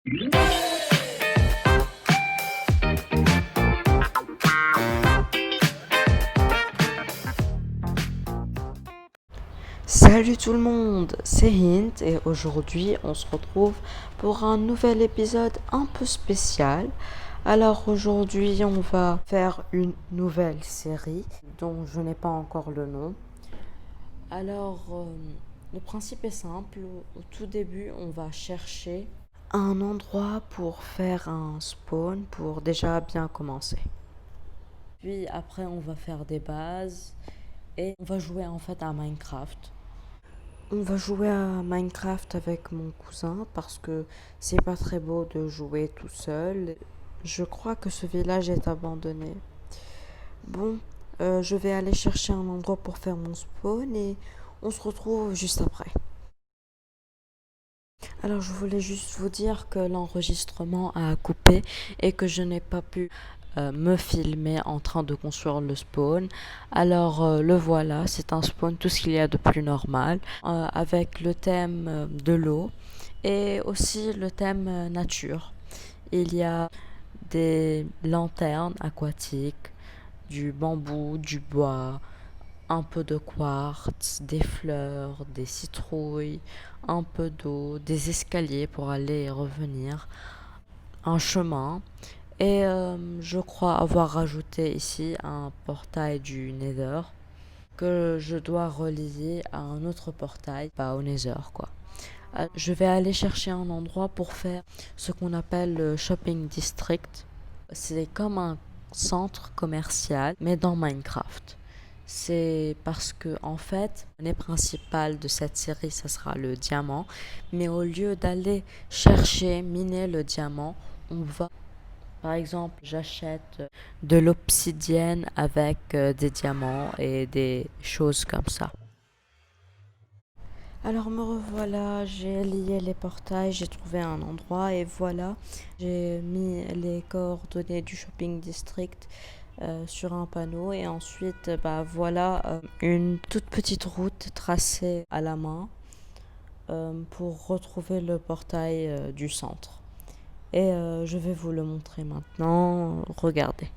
Salut tout le monde, c'est Hint et aujourd'hui on se retrouve pour un nouvel épisode un peu spécial. Alors aujourd'hui on va faire une nouvelle série dont je n'ai pas encore le nom. Alors le principe est simple, au tout début on va chercher un endroit pour faire un spawn pour déjà bien commencer. Puis après on va faire des bases et on va jouer en fait à Minecraft. On va jouer à Minecraft avec mon cousin parce que c'est pas très beau de jouer tout seul. Je crois que ce village est abandonné. Bon, je vais aller chercher un endroit pour faire mon spawn et on se retrouve juste après. Alors je voulais juste vous dire que l'enregistrement a coupé et que je n'ai pas pu me filmer en train de construire le spawn. Alors le voilà, c'est un spawn tout ce qu'il y a de plus normal, avec le thème de l'eau et aussi le thème nature. Il y a des lanternes aquatiques, du bambou, du bois, un peu de quartz, des fleurs, des citrouilles, un peu d'eau, des escaliers pour aller et revenir, un chemin. Et je crois avoir rajouté ici un portail du Nether que je dois relier à un autre portail, pas au Nether quoi. Je vais aller chercher un endroit pour faire ce qu'on appelle le shopping district. C'est comme un centre commercial mais dans Minecraft. C'est parce que en fait, l'année principale de cette série, ça sera le diamant. Mais au lieu d'aller chercher, miner le diamant, on va, par exemple, j'achète de l'obsidienne avec des diamants et des choses comme ça. Alors me revoilà, j'ai lié les portails, j'ai trouvé un endroit et voilà, j'ai mis les coordonnées du shopping district sur un panneau et ensuite bah voilà une toute petite route tracée à la main pour retrouver le portail du centre. Et je vais vous le montrer maintenant, regardez.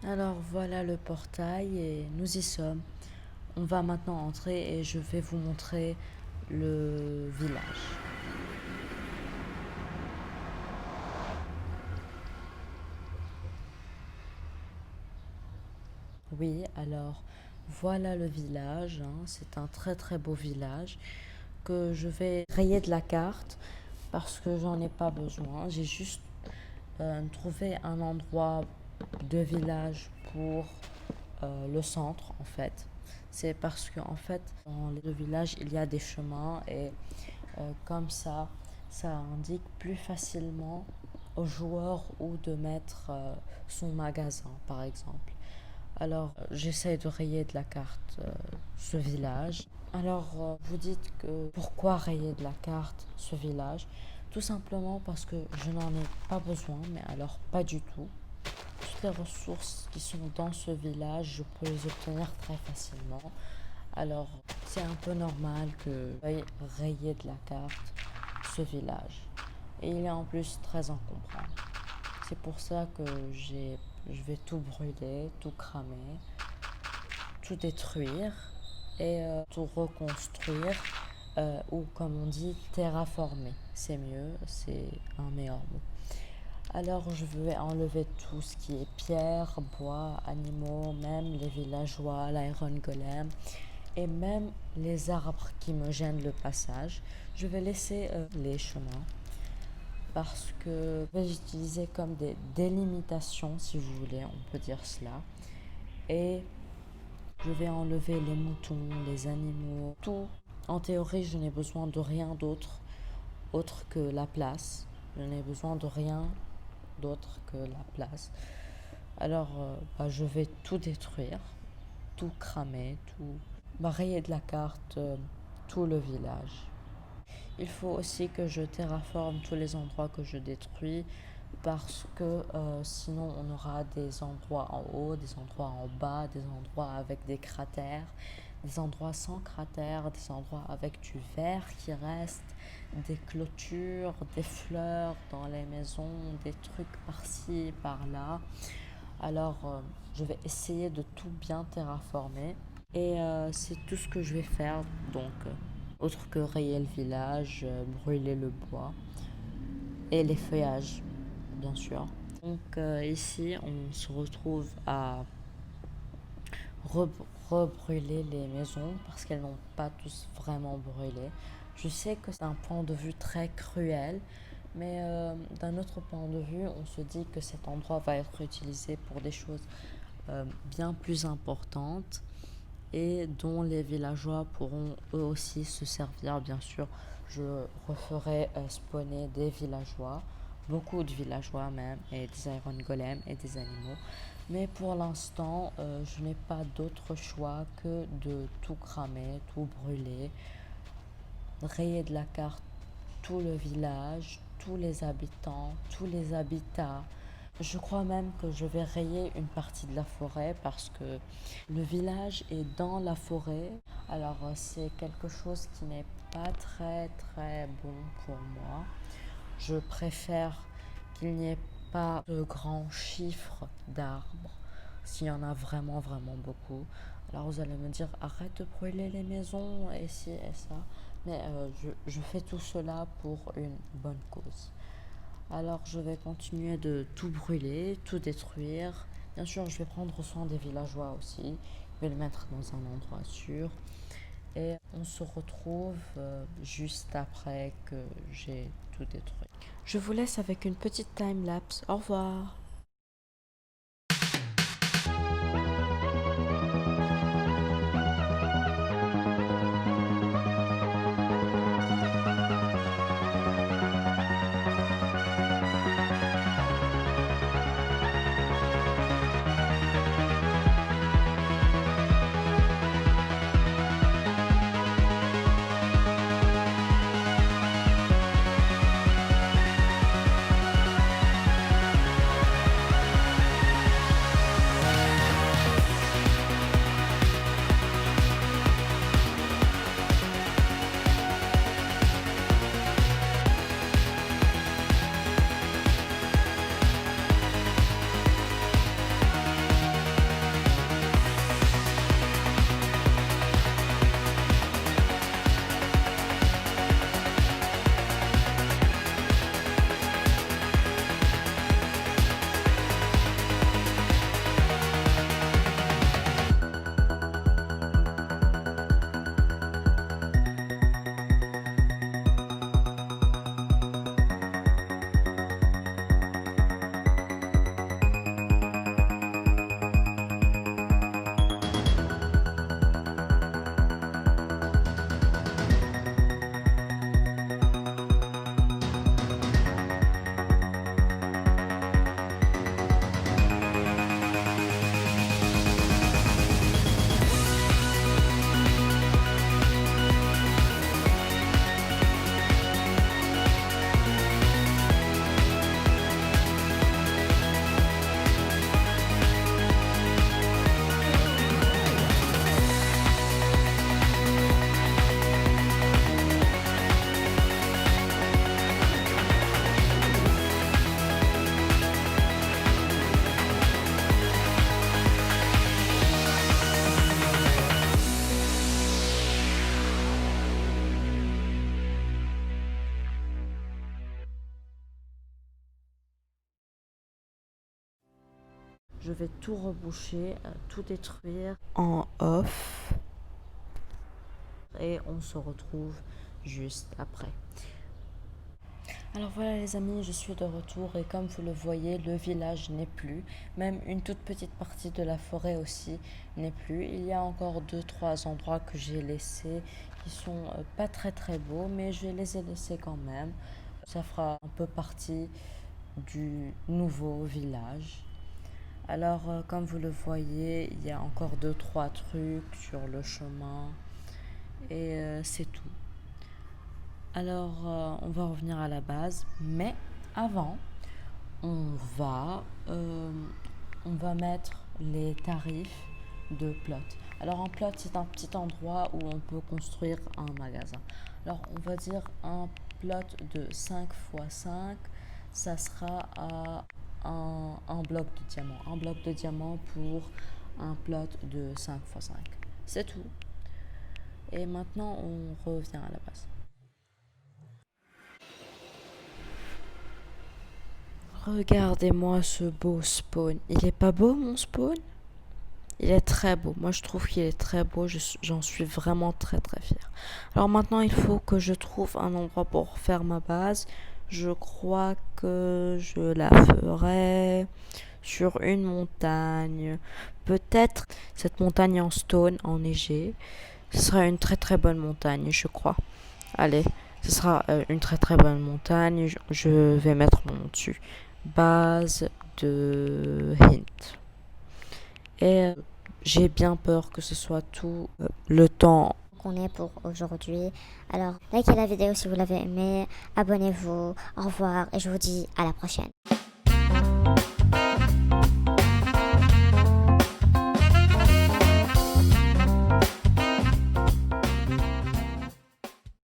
Alors voilà le portail et nous y sommes. On va maintenant entrer et je vais vous montrer le village. Oui, alors voilà le village, hein. C'est un très très beau village que je vais rayer de la carte parce que j'en ai pas besoin. J'ai juste trouvé un endroit de village pour le centre en fait. C'est parce que en fait dans les deux villages il y a des chemins et comme ça indique plus facilement au joueur où de mettre son magasin par exemple. Alors, j'essaie de rayer de la carte ce village. Alors, vous dites que pourquoi rayer de la carte ce village? Tout simplement parce que je n'en ai pas besoin, mais alors pas du tout. Toutes les ressources qui sont dans ce village, je peux les obtenir très facilement. Alors, c'est un peu normal que je veuille rayer de la carte ce village. Et il est en plus très encombrant. C'est pour ça que je vais tout brûler, tout cramer, tout détruire et tout reconstruire ou comme on dit terraformer. C'est mieux, c'est un meilleur mot. Alors je vais enlever tout ce qui est pierre, bois, animaux, même les villageois, l'iron golem et même les arbres qui me gênent le passage. Je vais laisser les chemins parce que je vais les utiliser comme des délimitations si vous voulez, on peut dire cela. Et je vais enlever les moutons, les animaux, tout. En théorie, je n'ai besoin de rien d'autre, autre que la place. Je n'ai besoin de rien d'autre que la place. Alors, je vais tout détruire, tout cramer, tout rayer de la carte, tout le village. Il faut aussi que je terraforme tous les endroits que je détruis parce que sinon on aura des endroits en haut, des endroits en bas, des endroits avec des cratères, des endroits sans cratères, des endroits avec du verre qui reste, des clôtures, des fleurs dans les maisons, des trucs par-ci, par-là. Alors je vais essayer de tout bien terraformer et c'est tout ce que je vais faire donc. Autre que rayer le village, brûler le bois et les feuillages, bien sûr. Donc ici, on se retrouve à rebrûler les maisons parce qu'elles n'ont pas tous vraiment brûlé. Je sais que c'est un point de vue très cruel, mais d'un autre point de vue, on se dit que cet endroit va être utilisé pour des choses bien plus importantes et dont les villageois pourront eux aussi se servir. Bien sûr, je referai spawner des villageois, beaucoup de villageois même, et des iron golems et des animaux. Mais pour l'instant, je n'ai pas d'autre choix que de tout cramer, tout brûler, rayer de la carte tout le village, tous les habitants, tous les habitats. Je crois même que je vais rayer une partie de la forêt parce que le village est dans la forêt. Alors c'est quelque chose qui n'est pas très très bon pour moi. Je préfère qu'il n'y ait pas de grands chiffres d'arbres, s'il y en a vraiment vraiment beaucoup. Alors vous allez me dire, arrête de brûler les maisons et ci et ça. Mais je fais tout cela pour une bonne cause. Alors je vais continuer de tout brûler, tout détruire. Bien sûr, je vais prendre soin des villageois aussi. Je vais les mettre dans un endroit sûr. Et on se retrouve juste après que j'ai tout détruit. Je vous laisse avec une petite time-lapse. Au revoir. Je vais tout reboucher, tout détruire en off. Et on se retrouve juste après. Alors voilà les amis, je suis de retour et comme vous le voyez, le village n'est plus. Même une toute petite partie de la forêt aussi n'est plus. Il y a encore 2-3 endroits que j'ai laissés qui sont pas très très beaux, mais je les ai laissés quand même. Ça fera un peu partie du nouveau village. Alors, comme vous le voyez, il y a encore deux, trois trucs sur le chemin et c'est tout. Alors, on va revenir à la base, mais avant, on va, euh, on va mettre les tarifs de plot. Alors, un plot, c'est un petit endroit où on peut construire un magasin. Alors, on va dire un plot de 5 x 5, ça sera à un bloc de diamant. Un bloc de diamant pour un plot de 5 x 5. C'est tout. Et maintenant, on revient à la base. Regardez-moi ce beau spawn. Il est pas beau mon spawn? Il est très beau. Moi je trouve qu'il est très beau. J'en suis vraiment très très fière. Alors maintenant il faut que je trouve un endroit pour faire ma base. Je crois que je la ferai sur une montagne. Peut-être cette montagne en stone enneigée. Ce sera une très très bonne montagne, je crois. Allez, ce sera une très très bonne montagne. Je vais mettre mon nom dessus. Base de hint. Et j'ai bien peur que ce soit tout le temps. Qu'on est pour aujourd'hui. Alors, likez la vidéo si vous l'avez aimé, abonnez-vous, au revoir et je vous dis à la prochaine.